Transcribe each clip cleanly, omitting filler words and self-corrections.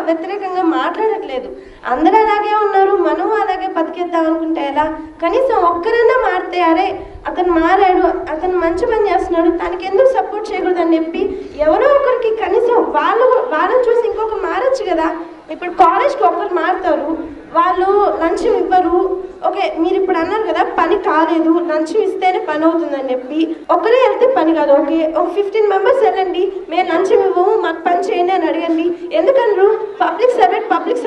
వ్యతిరేకంగా మాట్లాడట్లేదు. అందరూ అలాగే ఉన్నారు, మనం అలాగే బతికేద్దాం అనుకుంటే ఎలా? కనీసం ఒక్కరైనా మారితే అరే అతను మారాడు, అతను మంచి పని చేస్తున్నాడు, తనకి ఎందుకు సపోర్ట్ చేయకూడదు అని చెప్పి ఎవరో ఒకరికి కనీసం వాళ్ళని చూసి ఇంకొకరు మారచ్చు కదా. ఇప్పుడు కాలేజ్కి ఒకరు మారుతారు, వాళ్ళు లంచం ఇవ్వరు. ఓకే, మీరు ఇప్పుడు అన్నారు కదా పని కాలేదు, లంచం ఇస్తేనే పని అవుతుందని చెప్పి. ఒకరే వెళ్తే పని కాదు. ఓకే, ఒక 15 మెంబర్స్ వెళ్ళండి, మేము లంచం ఇవ్వము, మాకు పని చేయండి అని అడగండి. ఎందుకన్నారు? పబ్లిక్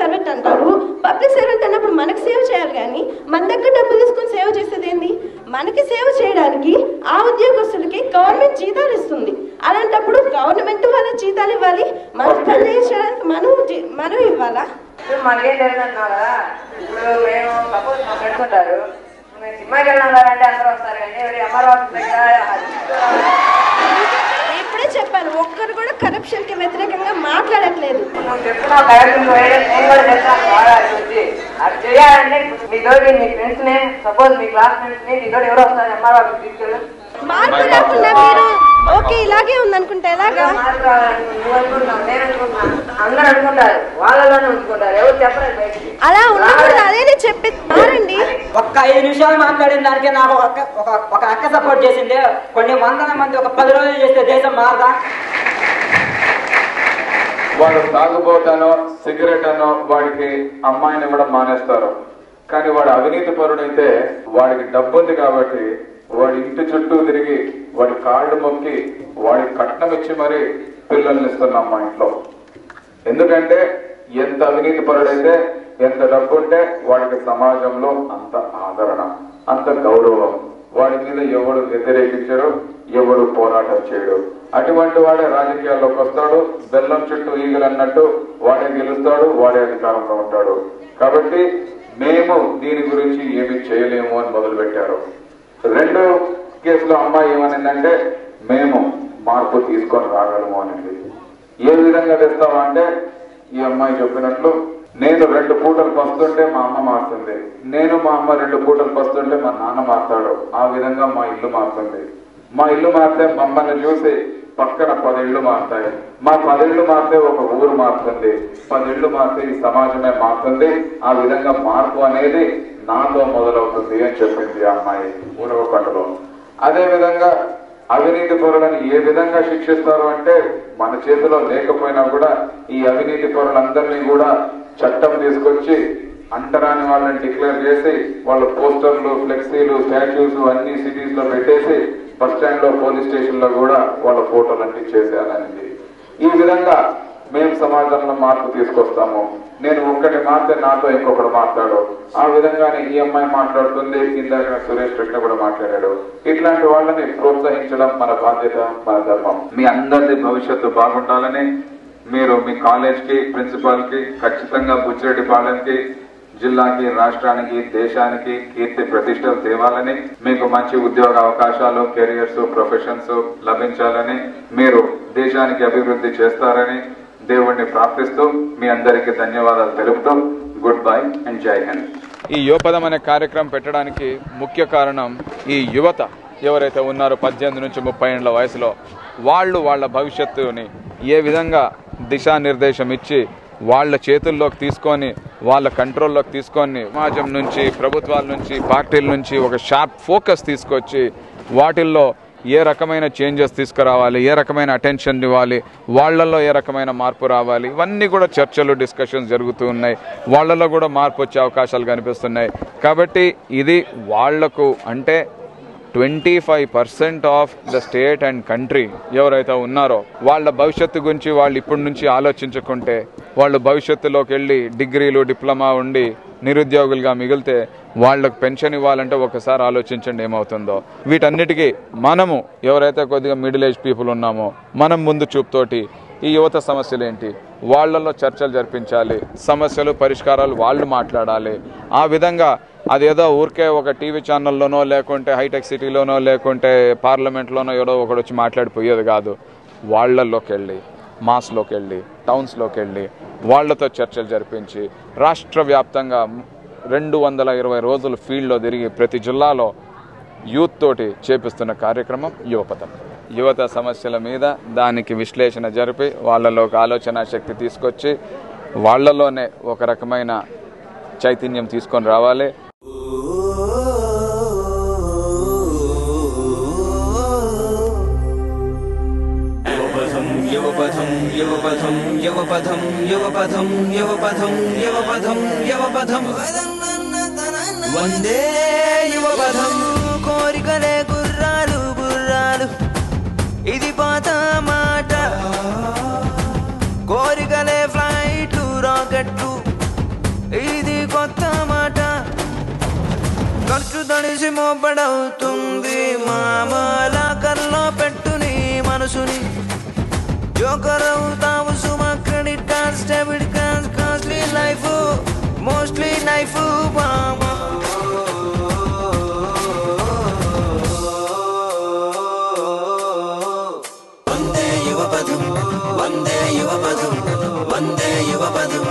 సర్వెంట్ అంటారు. పబ్లిక్ సర్వెంట్ అన్నప్పుడు మనకి సేవ్ చేయాలి, కానీ మన దగ్గర డబ్బులు తీసుకొని సేవ చేసేది ఏంది? మనకి సేవ చేయడానికి ఆ ఉద్యోగస్తులకి గవర్నమెంట్ జీతాలు ఇస్తుంది. అలాంటప్పుడు గవర్నమెంట్ వాళ్ళ జీతాలు ఇవ్వాలి, మన పని చేయడానికి మనం ఇవ్వాలా? మనకేం తెలియదంటున్నారా? ఇప్పుడు మేము సపోజ్ మా ఫ్రెండ్స్ ఉంటారు, మేము సినిమాకి వెళ్ళాలంటే అందరూ వస్తారు, కానీ అమరావతి దగ్గర ఇప్పుడే చెప్పాను, ఒక్కరు కూడా కరప్షన్ కి వ్యతిరేకంగా మాట్లాడట్లేదు. నువ్వు చెప్తున్నావు కరప్షన్, నేను కూడా చెప్తాను బాగా వచ్చి అది చేయాలంటే మీతోటి మీ ఫ్రెండ్స్ ని, సపోజ్ మీ క్లాస్ ఫ్రెండ్స్ ని మీతోటి ఎవరు వస్తారు అమరావతి తీసుకెళ్ళి మార్పు లేకుండా మీరు ఓకే ఇలాగే ఉందనుకుంటే ఎలాగా? నువ్వు అనుకుంటున్నావు, నేను అనుకుంటున్నాను, అందరూ అనుకుంటారు, వాళ్ళలోనే ఉంచుకుంటారు, ఎవరు చెప్పలేదు బయటికి. అలా ఉండకూడదు, అదే నేను చెప్పేది. మారండి. ఒక్క 5 నిమిషాలు మాట్లాడిన దానికే నాకు ఒక అక్క సపోర్ట్ చేసింది. కొన్ని వందల మంది ఒక 10 రోజులు చేస్తే దేశం మారదా? వాడు తాగుబోతానో సిగరెట్ అనో వాడికి అమ్మాయిని కూడా మానేస్తారు. కానీ వాడు అవినీతి పరుడైతే వాడికి డబ్బు ఉంది కాబట్టి వాడి ఇంటి చుట్టూ తిరిగి వాడి కాళ్ళు మొక్కి వాడి కట్నం ఇచ్చి మరీ పిల్లల్ని ఇస్తున్నాం మా ఇంట్లో. ఎందుకంటే ఎంత అవినీతి పరుడైతే, ఎంత డబ్బు ఉంటే వాడికి సమాజంలో అంత ఆదరణ, అంత గౌరవం. వాడి మీద ఎవడు వ్యతిరేకించడు, ఎవడు పోరాటం చేయడు. అటువంటి వాడే రాజకీయాల్లోకి వస్తాడు. బెల్లం చుట్టూ ఈగలు అన్నట్టు వాడే గెలుస్తాడు, వాడే అధికారంలో ఉంటాడు. కాబట్టి మేము దీని గురించి ఏమి చేయలేము అని మొదలు పెట్టారు. 2 కేసులో అమ్మాయి ఏమనిందంటే మేము మార్పు తీసుకొని రాగలము అనేది. ఏ విధంగా తెస్తావా అంటే ఈ అమ్మాయి చెప్పినట్లు నేను 2 పూటలు పస్తుంటే మా అమ్మ మారుతుంది, నేను మా అమ్మ 2 పూటలు పస్తుంటే మా నాన్న మారుతాడు. ఆ విధంగా మా ఇల్లు మారుతుంది. మా ఇల్లు మారితే మమ్మల్ని చూసి పక్కన 10 ఇళ్ళు మారుతాయి. మా 10 ఇళ్ళు మారితే ఒక ఊరు మారుతుంది. 10 ఇళ్ళు మారితే ఈ సమాజమే మారుతుంది. ఆ విధంగా మార్పు అనేది నాతో మొదలవుతుంది అని చెప్పింది ఆ అమ్మాయి ఊరవకొండలో. అదే విధంగా అవినీతి పరులను ఏ విధంగా శిక్షిస్తారు అంటే మన చేతిలో లేకపోయినా కూడా ఈ అవినీతి పరులందరినీ కూడా చట్టం తీసుకొచ్చి అంటరాని వాళ్ళని డిక్లేర్ చేసి వాళ్ళ పోస్టర్లు, ఫ్లెక్సీలు, స్టాచ్యూస్ అన్ని సిటీస్ లో పెట్టేసి బస్ స్టాండ్ లో, పోలీస్ స్టేషన్ లో కూడా వాళ్ళ ఫోటోలు అంటించేసేయాలనేది. ఈ విధంగా మేము సమాజంలో మార్పు తీసుకొస్తాము. నేను ఒక్కటి మారితే నాతో ఇంకొకటి మాట్లాడు. ఆ విధంగానే ఈ అమ్మాయి మాట్లాడుతుంది, ఇందాక సురేష్ కృష్ణ కూడా మాట్లాడాడు. ఇట్లాంటి వాళ్ళని ప్రోత్సహించడం మన బాధ్యత, మన ధర్మం. మీ అందరి భవిష్యత్తు బాగుండాలని మీరు మీ కాలేజ్ కి, ప్రిన్సిపాల్ కి ఖచ్చితంగా బుచ్చిరెడ్డిపాలెంకి, జిల్లాకి, రాష్ట్రానికి, దేశానికి కీర్తి ప్రతిష్టలు తేవాలని, మీకు మంచి ఉద్యోగ అవకాశాలు, కెరియర్స్, ప్రొఫెషన్స్ లభించాలని, మీరు దేశానికి అభివృద్ధి చేస్తారని దేవుణ్ణి ప్రార్థిస్తూ మీ అందరికీ ధన్యవాదాలు తెలుపుతూ గుడ్ బై అండ్ జై హింద్. ఈ యువపదం అనే కార్యక్రమం పెట్టడానికి ముఖ్య కారణం ఈ యువత ఎవరైతే ఉన్నారో 18 నుంచి 30 ఏళ్ల వయసులో వాళ్ళ భవిష్యత్తుని ఏ విధంగా దిశానిర్దేశం ఇచ్చి వాళ్ళ చేతుల్లోకి తీసుకొని, వాళ్ళ కంట్రోల్లోకి తీసుకొని, సమాజం నుంచి, ప్రభుత్వాల నుంచి, పార్టీల నుంచి ఒక షార్ప్ ఫోకస్ తీసుకొచ్చి వాటిల్లో ఏ రకమైన చేంజెస్ తీసుకురావాలి, ఏ రకమైన అటెన్షన్ ఇవ్వాలి, వాళ్లలో ఏ రకమైన మార్పు రావాలి, ఇవన్నీ కూడా చర్చలు, డిస్కషన్స్ జరుగుతూ ఉన్నాయి. వాళ్లలో కూడా మార్పు వచ్చే అవకాశాలు కనిపిస్తున్నాయి. కాబట్టి ఇది వాళ్లకు అంటే 25% of the state and country ఎవరైతే ఉన్నారో వాళ్ళ భవిష్యత్తు గురించి వాళ్ళు ఇప్పటి నుంచి ఆలోచించుకుంటే, వాళ్ళు భవిష్యత్తులోకి వెళ్ళి డిగ్రీలు, డిప్లొమా ఉండి నిరుద్యోగులుగా మిగిలితే వాళ్ళకు పెన్షన్ ఇవ్వాలంటే ఒకసారి ఆలోచించండి ఏమవుతుందో. వీటన్నిటికీ మనము ఎవరైతే కొద్దిగా మిడిల్ ఏజ్ పీపుల్ ఉన్నామో మనం ముందు చూపుతోటి ఈ యువత సమస్యలు ఏంటి, వాళ్లలో చర్చలు జరిపించాలి, సమస్యలు పరిష్కారాలు వాళ్ళు మాట్లాడాలి. ఆ విధంగా అదేదో ఊరికే ఒక టీవీ ఛానల్లోనో లేకుంటే హైటెక్ సిటీలోనో లేకుంటే పార్లమెంట్లోనో ఏదో ఒకటి వచ్చి మాట్లాడిపోయేది కాదు. వాళ్లలోకి వెళ్ళి, మాస్లోకి వెళ్ళి, టౌన్స్లోకి వెళ్ళి వాళ్లతో చర్చలు జరిపించి రాష్ట్ర వ్యాప్తంగా 220 రోజులు ఫీల్డ్లో తిరిగి ప్రతి జిల్లాలో యూత్ తోటి చేపిస్తున్న కార్యక్రమం యువపథం. యువత సమస్యల మీద దానికి విశ్లేషణ జరిపి వాళ్ళలోకి ఆలోచన శక్తి తీసుకొచ్చి వాళ్ళలోనే ఒక రకమైన చైతన్యం తీసుకొని రావాలి. వందే యువపథం కోరికలే గుర్రాలు గుర్రాలు ఇది పాత మాట కోరికలే ఫ్లైట్లు రాకెట్లు ఇది కొత్త మాట ఖర్చు తడిసి మోపడవుతుంది మామలాకర్లో పెట్టు నీ మనసుని జోకర్ అవుతావు సుమా credit cards debit cards costly life mostly knife బామా వందే యువపథం వందే యువపథం వందే యువపథం